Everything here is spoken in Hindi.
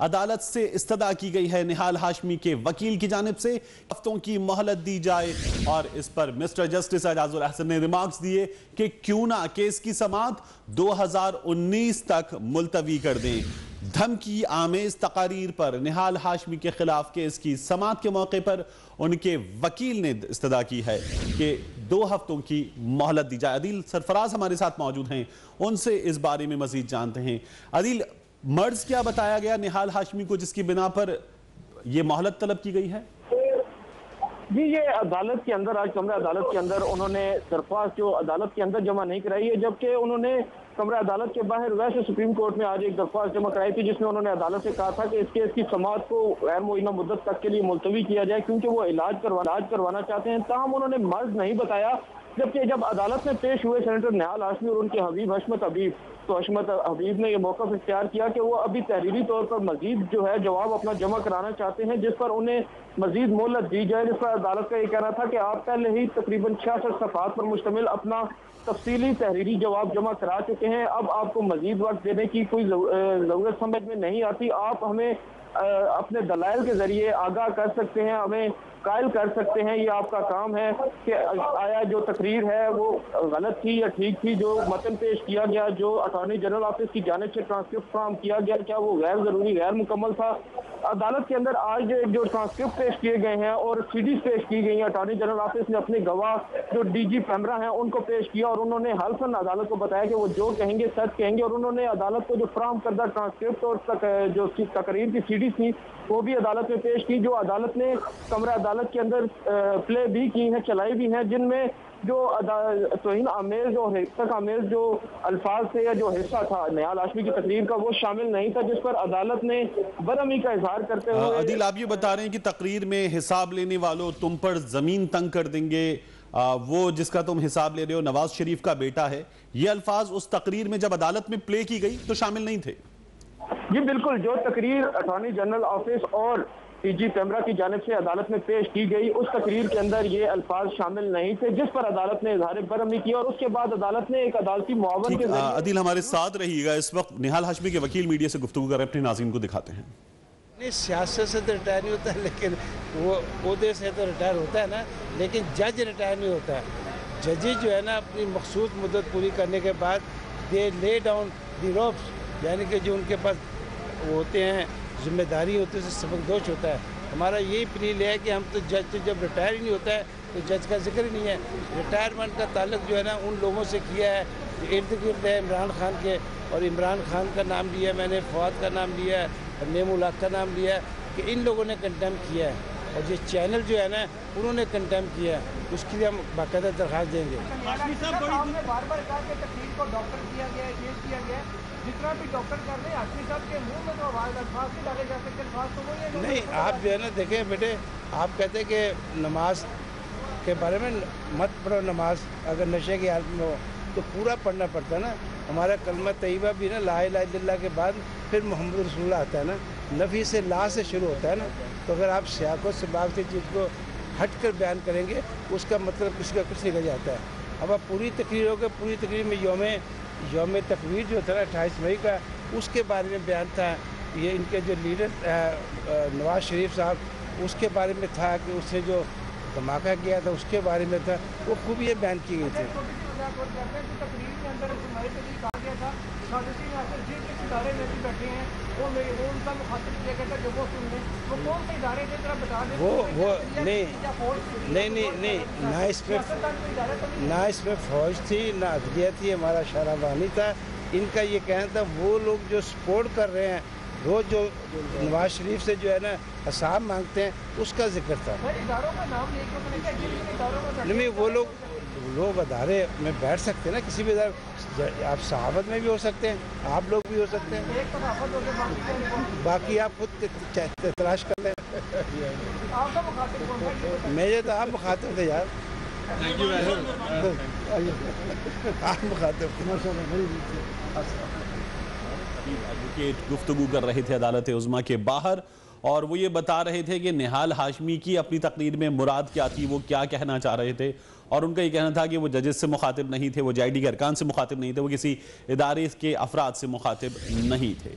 अदालत से इस्तदा की गई है। निहाल हाशमी के वकील की जानिब से हफ्तों की मोहलत दी जाए और इस पर मिस्टर जस्टिस एजाजुल अहसन ने रिमार्क्स दिए कि क्यों ना केस की समाअत 2019 तक मुलतवी कर दें। धमकी आमेज तकारीर पर निहाल हाशमी के खिलाफ केस की समाअत के मौके पर उनके वकील ने इस्तदा की है कि 2 हफ्तों की मोहलत दी जाए। अदील सरफराज हमारे साथ मौजूद हैं, उनसे इस बारे में मजीद जानते हैं। अदील, मर्ज क्या बताया गया निहाल हाशमी को जिसकी बिना पर यह मोहलत तलब की गई है? जी, ये अदालत के अंदर, आज कमरा अदालत के अंदर उन्होंने दरख्वास्त जो अदालत के अंदर जमा नहीं कराई है, जबकि उन्होंने कमरा अदालत के बाहर वैसे सुप्रीम कोर्ट में आज एक दरख्वास्त जमा कराई थी, जिसमें उन्होंने अदालत से कहा था कि इस केस की समाअत को गैर मुअय्यना मुद्दत तक के लिए मुलतवी किया जाए, क्योंकि वो इलाज करवाना चाहते हैं। ताहम उन्होंने मर्ज नहीं बताया, जबकि जब अदालत में पेश हुए सेनेटर निहाल हाशमी और उनके हबीब हशमत हबीब, तो हशमत हबीब ने यह मौक़िफ़ इख्तियार किया कि वो अभी तहरीरी तौर पर मजीद जो है जवाब अपना जमा कराना चाहते हैं, जिस पर उन्हें मजीद मोहलत दी जाए। जिस पर अदालत का ये कहना था कि आप पहले ही तकरीबन 66 सफ़हात पर मुश्तमिल अपना तफसीली तहरीरी जवाब जमा करा चुके हैं, अब आपको मजीद वक्त देने की कोई ज़रूरत समझ में नहीं आती। आप हमें अपने दलाइल के जरिए आगाह कर सकते हैं, हमें कायल कर सकते हैं, ये आपका काम है कि आया जो तकरीर है वो गलत थी या ठीक थी, जो मतन पेश किया गया, जो अटॉर्नी जनरल ऑफिस की जानिब से ट्रांसक्रिप्ट फ्राहम किया गया, क्या वो गैर जरूरी, गैर मुकम्मल था। अदालत के अंदर आज जो ट्रांसक्रिप्ट पेश किए गए हैं और सीडीज पेश की गई हैं, अटॉर्नी जनरल ऑफिस ने अपने गवाह जो डीजी पैमरा हैं उनको पेश किया और उन्होंने हल्फन अदालत को बताया कि वो जो कहेंगे सच कहेंगे, और उन्होंने अदालत को जो फ्राहम करदा ट्रांसक्रिप्ट और जो तकरीर की सीडीज थी वो भी अदालत में पेश की, जो अदालत ने कमरा अदालत के अंदर प्ले भी की हैं, चलाई भी हैं, जिनमें जो तौहीन आमेज और हिस्सा आमेज जो अल्फाज थे या जो हिस्सा था निहाल हाशमी की तकरीर का वो शामिल नहीं था, जिस पर अदालत ने बरहमी का इजहार करते हुए। अदील, आप ये बता रहे हैं कि तकरीर में हिसाब लेने वालों तुम पर जमीन तंग कर देंगे, वो जिसका तुम हिसाब ले रहे हो नवाज शरीफ का बेटा है, ये अल्फाज उस तकरीर में जब अदालत में प्ले की गई तो शामिल नहीं थे? जी बिल्कुल, जो तकरीर अटॉर्नी जनरल ऑफिस और डीजी पैमरा की जानिब से अदालत में पेश की गई उस तकरीर के अंदर ये अल्फाज शामिल नहीं थे, जिस पर अदालत ने इजहार बरहमी किया और उसके बाद अदालत ने एक अदालती मुआवन के जरिए। अदील हमारे साथ रहिएगा, इस वक्त निहाल हाशमी के वकील मीडिया से गुफ्तगू कर रहे हैं, अपने नाज़रीन को दिखाते हैं। नहीं, सियासत से तो रिटायर नहीं होता, लेकिन वो ओहदे से तो रिटायर होता है ना, लेकिन जज रिटायर नहीं होता है। जजेज जो है ना अपनी मखसूस मुद्दत पूरी करने के बाद दे ले डाउन दी रोप्स, यानी कि जो उनके पास होते हैं जिम्मेदारी होती है, उससे सबकदोश होता है। हमारा यही अपील है कि हम तो जज तो जब रिटायर ही नहीं होता है तो जज का जिक्र ही नहीं है। रिटायरमेंट का ताल्लुक जो है ना उन लोगों से किया है जो इर्द गिर्द है इमरान खान के, और इमरान खान का नाम लिया मैंने, फवाद का नाम लिया है और नेमुल्लाह का नाम लिया है कि इन लोगों ने कंडेम किया है, और जिस चैनल जो है ना उन्होंने कंडेम किया है, उसके लिए हम बाकायदा दरख्वास्त देंगे। जितना भी डॉक्टर कर रहे हैं हाशमी साहब के मुंह में तो आवाज अल्फाज से डाले जा सकते, अल्फाज तो वही है। नहीं, आप जो है ना देखें बेटे, आप कहते हैं कि नमाज के बारे में मत पढ़ो, नमाज अगर नशे की हालत में हो तो पूरा पढ़ना पड़ता है ना। हमारा कलमा तैयबा भी ना ला इलाहा इल्लल्लाह के बाद फिर मोहम्मद रसूलुल्लाह आता है ना, नफ़ी से ला से शुरू होता है ना। तो अगर आप सियाक़ो सबाक़ से चीज़ को हट कर बयान करेंगे उसका मतलब किसी का कुछ निकल जाता है। अब आप पूरी तकरीर होकर पूरी तकरीर में यौम तकवीर जो था 28 मई का, उसके बारे में बयान था, ये इनके जो लीडर नवाज शरीफ साहब, उसके बारे में था कि उससे जो धमाका किया था उसके बारे में था, वो खूब ये बयान की गई थी। वो नहीं, ना इसमें फौज थी ना अदलिया थी, हमारा शराबानी था। इनका ये कहना था वो लोग जो सपोर्ट कर रहे हैं रोज जो नवाज शरीफ से जो है ना हिसाब मांगते हैं उसका जिक्र था। नहीं, वो लोग अदारे में बैठ सकते हैं ना, किसी भी इदारे, आप सहाफत में भी हो सकते हैं, आप लोग भी हो सकते हैं, बाकी आप खुद तलाश कर लें। मेरे तो आप मुखातिब थे यार, आप मुखातिब एडवोकेट गुफ्तगू कर रहे थे अदालत उज़्मा के बाहर, और वो ये बता रहे थे कि निहाल हाशमी की अपनी तकरीर में मुराद क्या थी, वो क्या कहना चाह रहे थे, और उनका ये कहना था कि वो जजेस से मुखातिब नहीं थे, वो JID के अरकान से मुखातिब नहीं थे, वो किसी इदारे के अफराद से मुखातिब नहीं थे।